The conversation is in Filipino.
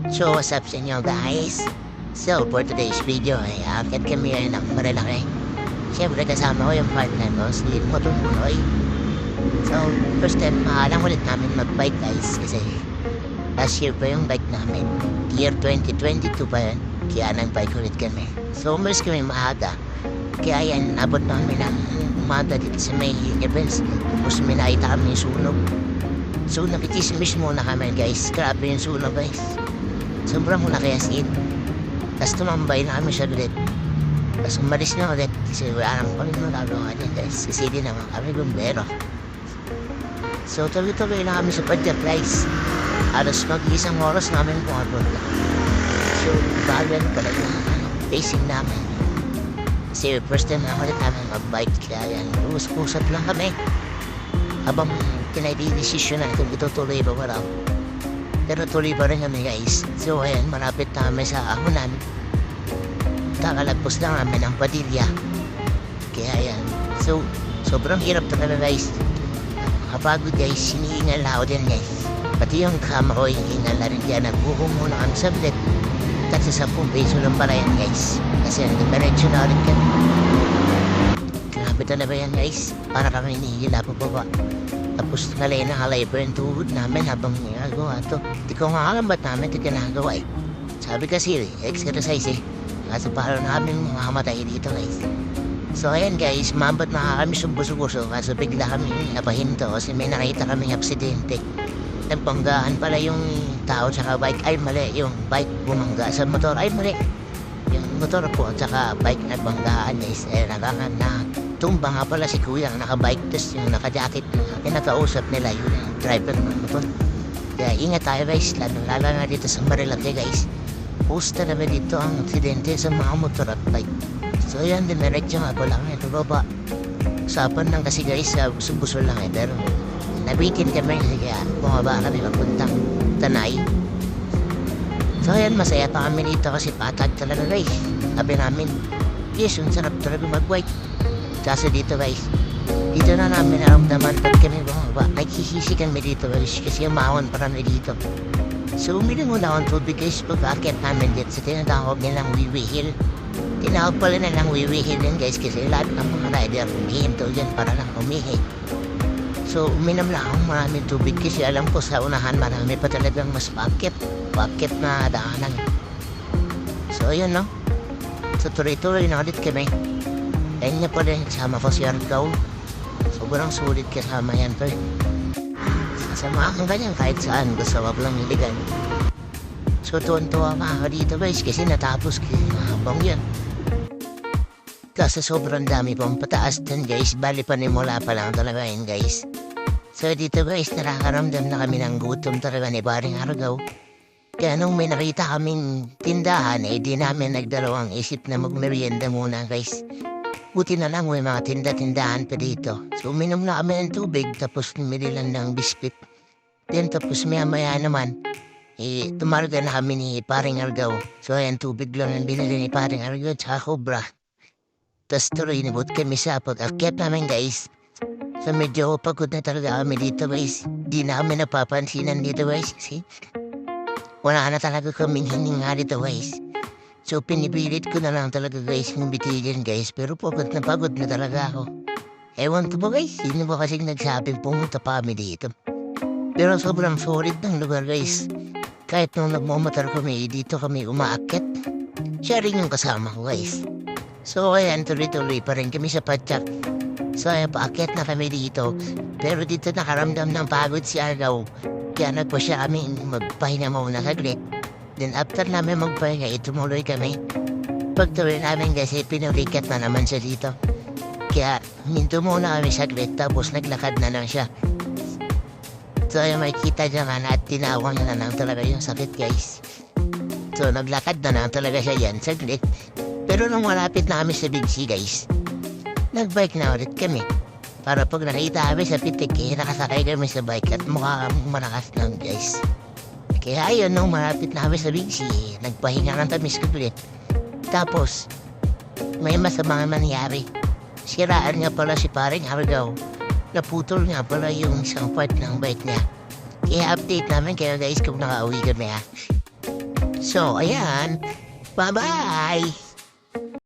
So what's up sa inyo guys? So for today's video ay akit kami ay ng Marilaki. Siyempre kasama ko yung partner ko, si Motunoy. So first time maalang ulit namin mag-bike guys kasi last year pa yung bike namin. Year 2022 pa yan. Kaya nag-bike ulit kami. So umalis kami maaga. Kaya yan, nabot namin ng umaga dito sa may events. Tapos may nakita kami yung sunog. So nakitismis muna kami guys. Grabe yung sunog guys. Sobrang malaki as in. Tapos tumambay na kami siya ulit. Tapos umalis na ulit. Kasi wala nang kami magagawa din guys. Kasi di naman kami bumbero. So tuloy-tuloy na kami sa Padjaprais. Halos mag-isang oras namin pumapunta. So bagan talaga facing namin. Kasi first time na ulit namin mag-bike. Kaya yan, usap lang kami. Habang tinay-desisyon natin itutuloy ba wala. Pero tuloy pa rin kami guys. So ayan, malapit na kami sa Ahunan. Kakalagpos lang namin ang Padilla. Kaya ayan. So, sobrang hirap talaga guys. Kapagod guys, hinihingal ako din guys. Pati yung kama ko, hinihingal na rin kaya nagbuhong muna kami sa blet. Kasi 10 peso lang para yan guys. Kasi nag-diretso na ulit kami. Grabe talaga yan guys. Para kami hinihila po baba. Tapos ngalay na halay pa yung tuhod namin habang ginagawa ito. Di ko nga alam ba't namin ito ginagawa eh. Sabi kasi exercise eh. Kaso parang namin mamamatay dito guys. So ayan guys, mabat na kami sumbuso-buso. Kaso bigla kami napahinto kasi may nakita kaming aksidente. Nagbanggaan pala yung tao tsaka bike. Ay mali, yung bike bumangga sa motor. Ay mali, yung motor po tsaka bike nagbanggaan guys. Eh nagakan na tumba nga pala si kuya ang nakabike. Tapos yung nakajacket pinakausap nila yung driver ng motor. Kaya ingat tayo guys, lalo na dito sa Marilaki guys. Pusta naman dito ang aksidente sa mga motor at bike. So yan, diniretso nga po lang ito baba. Usapan lang kasi guys, buso lang eh. Pero nabitin kami kaya bumaba kami papuntang Tanay. So yan, masaya pa kami dito kasi patag talaga guys. Sabi namin, yes, ang sarap talaga mag-bike. Kaso dito guys, dito na namin naramdaman pag kami bumaba. Nagsisisi kami dito guys kasi umahon pa kami dito. So umiling muna akong tubig guys pag-akit namin dito sa tinatawag nilang Wiwi Hill. Tinawag pala nilang Wiwi Hill din guys kasi lahat ng mga rider humihinto dyan para lang humihi. So uminom lang akong maraming tubig kasi alam ko sa unahan marami pa talagang mas pakip na daanan. So ayun no. So tuloy-tuloy na ulit kami. Ayun nga pala kasama ko si Argao. Sobrang sulit kasama yan pa. Kasama akong ganyan kahit saan gusto wag lang niligan. So tuwan-tuwa ka dito guys kasi natapos habang yan. Kasi sobrang dami pang pataas din guys. Bali panimula pa lang talaga yun guys. So dito guys nakakaramdam na kami ng gutom talaga ni Paring Argao. Kaya nung may nakita kaming tindahan eh di namin nagdalawang isip na magmerienda muna guys. Buti na lang may mga tinda-tindahan pa dito. So uminom na kami ng tubig tapos nimili lang ng biscuit. Then tapos maya-maya naman tumarga na kami ni Paring Argao. So ayan, tubig lang ang binili ni Paring Argao tsaka Cobra. Tapos tuloy nabot kami sa pag-akyat namin guys. So medyo pagod na talaga kami dito guys. Di na kami napapansinan dito guys. See? Wala na talaga kaming hininga dito guys. So pinipilit ko na lang talaga guys yung bitigin guys. Pero pagod na talaga ako. Ewan ko ba guys, sino ba kasing nagsabing pumunta pa kami dito. Pero sobrang solid ng lugar guys. Kahit nung nagmamotor kami, dito kami umaakyat. Siya rin yung kasama ko guys. So ayan, tuloy-tuloy pa rin kami sa Padjak. So ayan, paakyat na kami dito. Pero dito nakaramdam ng pagod si Argao. Kaya nagpa siya kami magpahinga muna saglit. Then after namin magpahinga, tumuloy kami. Pagtuloy namin kasi pinulikat na naman siya dito. Kaya minto muna kami saglit tapos naglakad na lang siya. So ayun, makikita dyan nga na at tinawang na lang talaga yung sakit guys. So naglakad na lang talaga siya yan saglit. Pero nung malapit na kami sa Big C guys, nagbike na ulit kami. Para pag nakita kami sa pitik nakasakay kami sa bike at mukha malakas lang guys. Kaya ayun, nung malapit na kami sa Big C, nagpahinga ng tamis ulit. Tapos, may masamang nangyari. Siraan nga pala si Paring Argao. Naputol nga pala yung isang part ng bike niya. I-update namin kayo guys kung nakauwi kami ha. So, ayan. Bye-bye!